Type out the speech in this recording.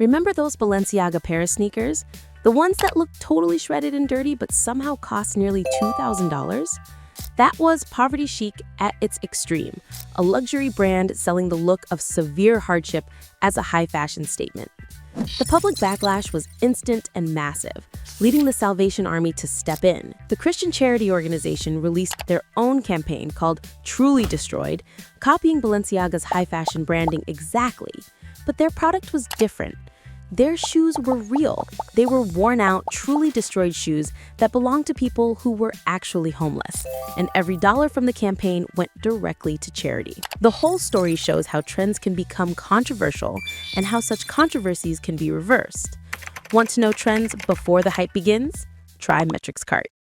Remember those Balenciaga pair of sneakers? The ones that looked totally shredded and dirty but somehow cost nearly $2,000? That was poverty chic at its extreme, a luxury brand selling the look of severe hardship as a high fashion statement. The public backlash was instant and massive, leading the Salvation Army to step in. The Christian charity organization released their own campaign called Truly Destroyed, copying Balenciaga's high fashion branding exactly. But their product was different. Their shoes were real. They were worn out, truly destroyed shoes that belonged to people who were actually homeless. And every dollar from the campaign went directly to charity. The whole story shows how trends can become controversial and how such controversies can be reversed. Want to know trends before the hype begins? Try MetricsCart.